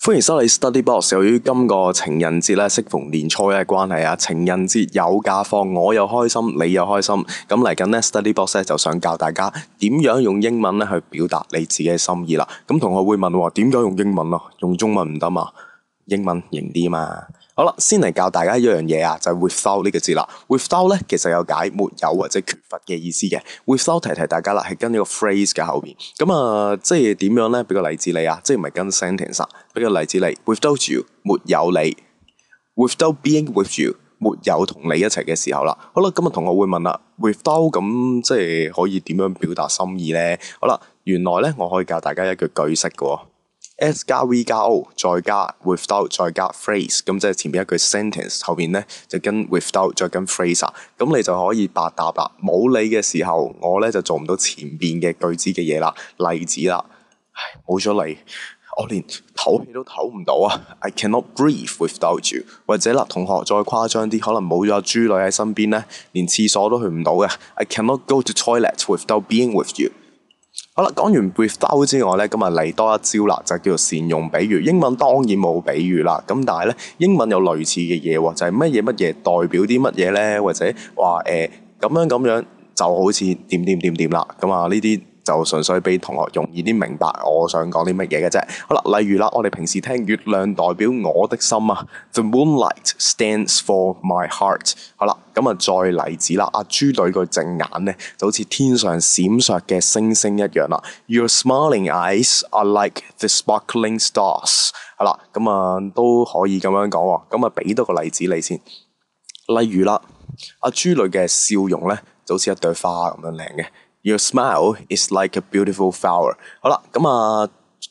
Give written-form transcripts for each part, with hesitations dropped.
歡迎收睇 Study Box。由於今個情人節咧，適逢年初一嘅關係啊，情人節有假放，我又開心，你又開心。咁嚟緊咧，Study Box 咧就想教大家點樣用英文咧去表達你自己嘅心意啦。咁同學會問喎，點解用英文啊？用中文唔得嘛？英文型啲嘛？好啦，先嚟教大家一樣嘢啊，就係 without 呢個字啦。without 咧其實有解沒有或者缺乏嘅意思嘅。without 提大家啦，係跟呢個 phrase 嘅後邊。咁即係點樣咧？俾個例子你啊，即係唔係跟 sentence 啊？俾個例子你 ，without you 沒有你 ，without being with you 沒有同你一齊嘅時候啦。好啦，今日同學會問啦，without 咁即係可以點樣表達心意咧？好啦，原來咧我可以教大家一句句式嘅喎。S 加 V 加 O 再加 without 再加 phrase， 咁即係前面一句 sentence 後邊咧就跟 without 再跟 phrase 啊，咁你就可以百搭啦。冇你嘅時候，我咧就做唔到前邊嘅句子嘅嘢啦。例子啦，冇咗你，我連唞氣都唞唔到啊 ！I cannot breathe without you。或者啦，同學再誇張啲，可能冇咗豬女喺身邊咧，連廁所都去唔到嘅。I cannot go to toilet without being with you。好啦，講完 without 之外咧，今日嚟多一招啦，就叫做善用比喻。英文當然冇比喻啦，咁但係咧，英文有類似嘅嘢喎，就係乜嘢代表啲乜嘢咧，或者話咁樣就好似點啦，咁啊呢啲就純粹俾同學容易啲明白我想講啲乜嘢嘅啫。好啦，例如啦，我哋平時聽月亮代表我的心啊 ，The moonlight stands for my heart。好啦，咁再例子啦，阿豬女個隻眼咧就好似天上閃爍嘅星星一樣啦。Your smiling eyes are like the sparkling stars。好啦，咁都可以咁樣講喎。咁俾多個例子你先。例如啦，阿豬女嘅笑容咧就好似一朵花咁樣靚嘅。Your smile is like a beautiful flower。好啦，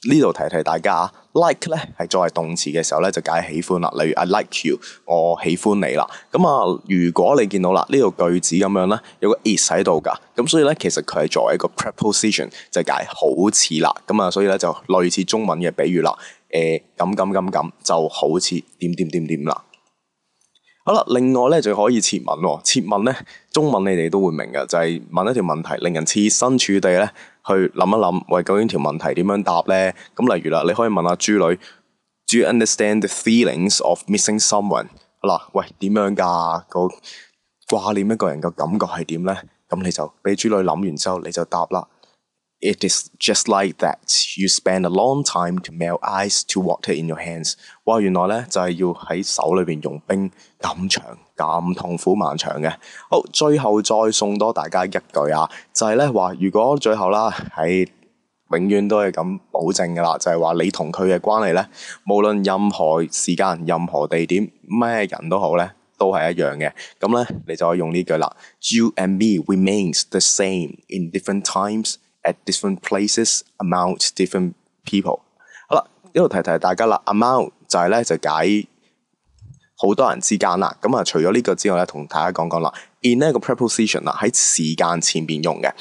呢度提大家啊 ，like 咧係作為動詞嘅時候咧就解喜歡啦。例如 I like you， 我喜歡你啦。如果你見到啦呢個句子咁樣咧，有個 is 喺度噶，咁所以咧其實佢係作為一個 preposition 就解好似啦。所以咧就類似中文嘅比喻啦。咁就好似點啦。好啦，另外咧就可以設問喎。設問咧，中文你哋都會明嘅，就係問一條問題，令人設身處地咧去諗一諗，喂，究竟條問題點樣答咧？咁例如啦，你可以問下豬女 ，Do you understand the feelings of missing someone？ 好啦，喂，點樣㗎？掛念一個人嘅感覺係點咧？咁你就俾豬女諗完之後，你就答啦。It is just like that. You spend a long time to melt ice to water in your hands。哇，原來咧就係要喺手裏邊用冰咁長、咁痛苦漫長嘅。好，最後再送多大家一句啊，就係咧話，如果最後啦係永遠都係咁保證噶啦，就係話你同佢嘅關係咧，無論任何時間、任何地點、咩人都好咧，都係一樣嘅。咁咧你就可以用呢句啦。You and me remains the same in different times。At different places, among different people。好啦，呢度提大家啦 ，among 就係咧就解好多人之間啦。除咗呢個之外咧，同大家講啦 ，in 呢個 preposition 啦，喺時間前邊用嘅。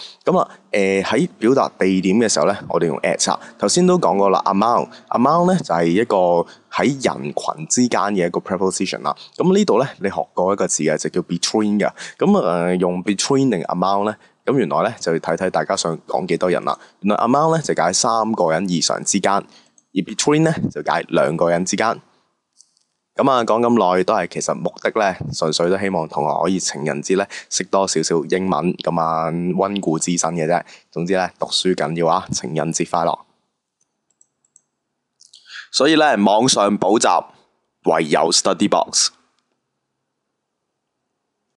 喺表達地點嘅時候咧，我哋用 at 啊。頭先都講過啦 ，among 咧就係一個喺人群之間嘅一個 preposition 啦。呢度咧你學過一個字嘅就叫 between 嘅。用 between 定 among 咧？咁原來咧就要睇大家想講幾多人啦。原來 among 咧就解3個人以上之間，而 between 咧就解2個人之間。講咁耐都係其實目的咧，純粹都希望同學可以情人節咧識多少少英文，溫故知新嘅啫。總之咧讀書緊要啊，情人節快樂。所以咧網上補習唯有 Study Box。